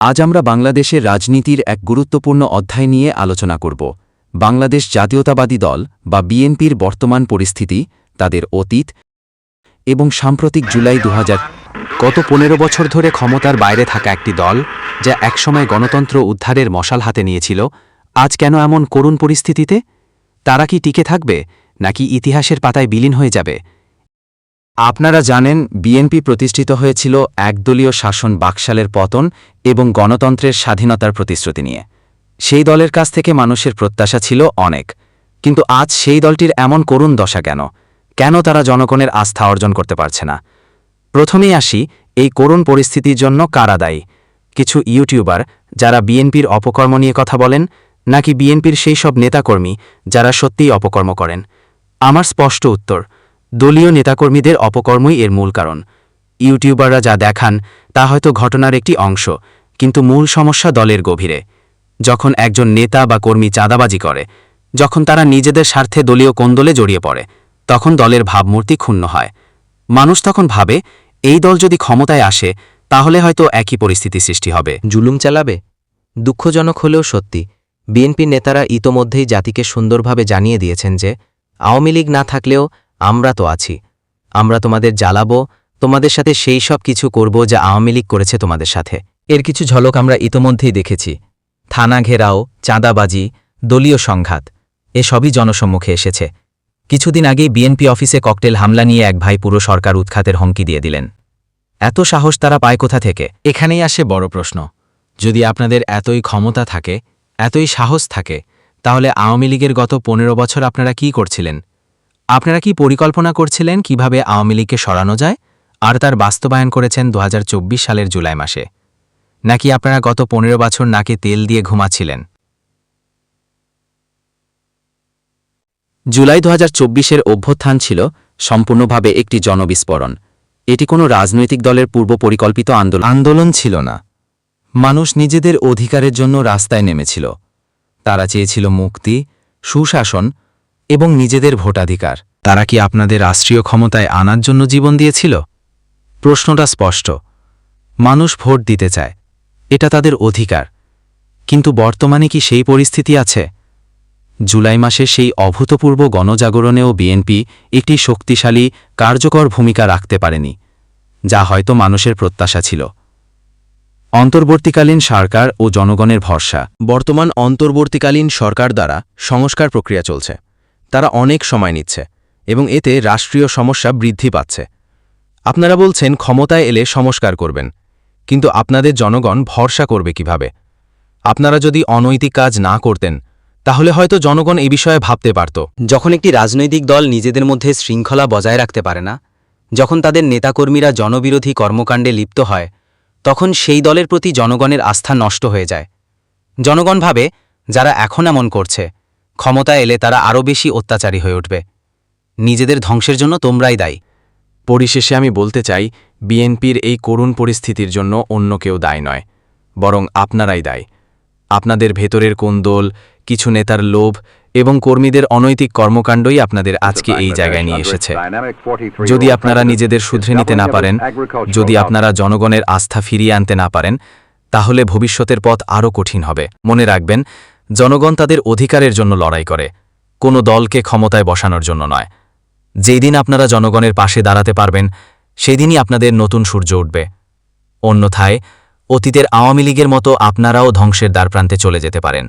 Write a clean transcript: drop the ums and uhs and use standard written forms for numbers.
আজ আমরা বাংলাদেশের রাজনীতির এক গুরুত্বপূর্ণ অধ্যায় নিয়ে আলোচনা করব। বাংলাদেশ জাতীয়তাবাদী দল বা বিএনপির বর্তমান পরিস্থিতি, তাদের অতীত এবং সাম্প্রতিক জুলাই 2000। গত 15 বছর ধরে ক্ষমতার বাইরে থাকা একটি দল, যা একসময় গণতন্ত্র উদ্ধারের মশাল হাতে নিয়েছিল, আজ কেন এমন করুণ পরিস্থিতিতে? তারা কি টিকে থাকবে, নাকি ইতিহাসের পাতায় বিলীন হয়ে যাবে? আপনারা জানেন, বিএনপি প্রতিষ্ঠিত হয়েছিল একদলীয় শাসন বাকশালের পতন এবং গণতন্ত্রের স্বাধীনতার প্রতিশ্রুতি নিয়ে। সেই দলের কাছ থেকে মানুষের প্রত্যাশা ছিল অনেক, কিন্তু আজ সেই দলটির এমন করুণ দশা কেন? কেন তারা জনগণের আস্থা অর্জন করতে পারছে না? প্রথমেই আসি, এই করুণ পরিস্থিতির জন্য কারা দায়ী? কিছু ইউটিউবার যারা বিএনপির অপকর্ম নিয়ে কথা বলেন, নাকি বিএনপির সেই সব নেতাকর্মী যারা সত্যিই অপকর্ম করেন? আমার স্পষ্ট উত্তর, দলীয় নেতাকর্মীদের অপকর্মই এর মূল কারণ। ইউটিউবাররা যা দেখান তা হয়তো ঘটনার একটি অংশ, কিন্তু মূল সমস্যা দলের গভীরে। যখন একজন নেতা বা কর্মী চাঁদাবাজি করে, যখন তারা নিজেদের স্বার্থে দলীয় কোন্দলে জড়িয়ে পড়ে, তখন দলের ভাবমূর্তি ক্ষুণ্ণ হয়। মানুষ তখন ভাবে, এই দল যদি ক্ষমতায় আসে তাহলে হয়তো একই পরিস্থিতি সৃষ্টি হবে। জুলুম চালাবে। দুঃখজনক হলেও সত্যি, বিএনপির নেতারা ইতোমধ্যেই জাতিকে সুন্দরভাবে জানিয়ে দিয়েছেন যে, আওয়ামী লীগ না থাকলেও আমরা তো আছি। আমরা তোমাদের জ্বালাবো, তোমাদের সাথে সেই সব কিছু করব যা আওয়ামী লীগ করেছে তোমাদের সাথে। এর কিছু ঝলক আমরা ইতোমধ্যেই দেখেছি। থানা ঘেরাও, চাঁদাবাজি, দলীয় সংঘাত, এসবই জনসম্মুখে এসেছে। কিছুদিন আগেই বিএনপি অফিসে ককটেল হামলা নিয়ে এক ভাই পুরো সরকার উৎখাতের হুমকি দিয়ে দিলেন। এত সাহস তারা পায় কোথা থেকে? এখানেই আসে বড় প্রশ্ন। যদি আপনাদের এতই ক্ষমতা থাকে, এতই সাহস থাকে, তাহলে আওয়ামী লীগের গত 15 বছর আপনারা কি করছিলেন? আপনারা কি পরিকল্পনা করছিলেন কিভাবে আওয়ামী লীগকে সরানো যায়, আর তার বাস্তবায়ন করেছেন 2024 সালের জুলাই মাসে? নাকি আপনারা গত 15 বছর নাকে তেল দিয়ে ঘুমাচ্ছিলেন? জুলাই 2024-এর অভ্যুত্থান ছিল সম্পূর্ণভাবে একটি জনবিস্ফোরণ। এটি কোনো রাজনৈতিক দলের পূর্ব পরিকল্পিত আন্দোলন ছিল না। মানুষ নিজেদের অধিকারের জন্য রাস্তায় নেমেছিল। তারা চেয়েছিল মুক্তি, সুশাসন এবং নিজেদের ভোটাধিকার। তারা কি আপনাদের রাষ্ট্রীয় ক্ষমতায় আনার জন্য জীবন দিয়েছিল? প্রশ্নটা স্পষ্ট। মানুষ ভোট দিতে চায়, এটা তাদের অধিকার। কিন্তু বর্তমানে কি সেই পরিস্থিতি আছে? জুলাই মাসে সেই অভূতপূর্ব গণজাগরণেও বিএনপি একটি শক্তিশালী, কার্যকর ভূমিকা রাখতে পারেনি, যা হয়তো মানুষের প্রত্যাশা ছিল। অন্তর্বর্তীকালীন সরকার ও জনগণের ভরসা। বর্তমান অন্তর্বর্তীকালীন সরকার দ্বারা সংস্কার প্রক্রিয়া চলছে। তারা অনেক সময় নিচ্ছে এবং এতে রাষ্ট্রীয় সমস্যা বৃদ্ধি পাচ্ছে। আপনারা বলছেন ক্ষমতায় এলে সংস্কার করবেন, কিন্তু আপনাদের জনগণ ভরসা করবে কিভাবে? আপনারা যদি অনৈতিক কাজ না করতেন, তাহলে হয়তো জনগণ এই বিষয়ে ভাবতে পারত। যখন একটি রাজনৈতিক দল নিজেদের মধ্যে শৃঙ্খলা বজায় রাখতে পারে না, যখন তাদের নেতাকর্মীরা জনবিরোধী কর্মকাণ্ডে লিপ্ত হয়, তখন সেই দলের প্রতি জনগণের আস্থা নষ্ট হয়ে যায়। জনগণ ভাবে, যারা এখন এমন করছে, ক্ষমতায় এলে তারা আরও বেশি অত্যাচারী হয়ে উঠবে। নিজেদের ধ্বংসের জন্য তোমরাই দায়ী। পরিশেষে আমি বলতে চাই, বিএনপির এই করুণ পরিস্থিতির জন্য অন্য কেউ দায়ী নয়, বরং আপনারাই দায়ী। আপনাদের ভেতরের কোন্দল, কিছু নেতার লোভ এবং কর্মীদের অনৈতিক কর্মকাণ্ডই আপনাদের আজকে এই জায়গায় নিয়ে এসেছে। যদি আপনারা নিজেদের শুধরে নিতে না পারেন, যদি আপনারা জনগণের আস্থা ফিরিয়ে আনতে না পারেন, তাহলে ভবিষ্যতের পথ আরও কঠিন হবে। মনে রাখবেন, জনগণ তাদের অধিকারের জন্য লড়াই করে, কোনো দলকে ক্ষমতায় বসানোর জন্য নয়। যেই দিন আপনারা জনগণের পাশে দাঁড়াতে পারবেন, সেদিনই আপনাদের নতুন সূর্য উঠবে। অন্যথায় অতীতের আওয়ামী লীগের মতো আপনারাও ধ্বংসের দ্বারপ্রান্তে চলে যেতে পারেন।